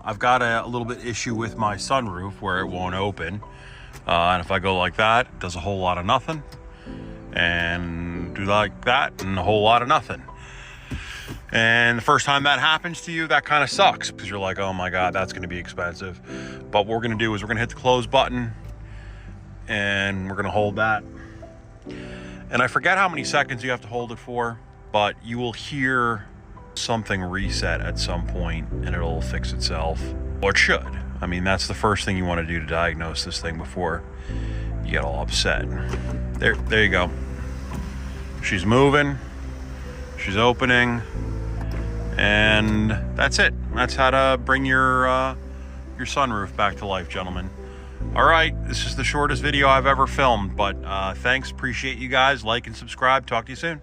I've got a little bit issue with my sunroof where it won't open. And if I go like that, it does a whole lot of nothing. And do like that and a whole lot of nothing. And the first time that happens to you, that kind of sucks because you're like, oh my God, that's going to be expensive. But what we're going to do is we're going to hit the close button and we're going to hold that. And I forget how many seconds you have to hold it for, but you will hear something reset at some point and it'll fix itself. Or it should. I mean, that's the first thing you want to do to diagnose this thing before you get all upset. There you go. She's moving, she's opening, and that's it. That's how to bring your sunroof back to life, gentlemen. All right, this is the shortest video I've ever filmed, but thanks, appreciate you guys. Like and subscribe. Talk to you soon.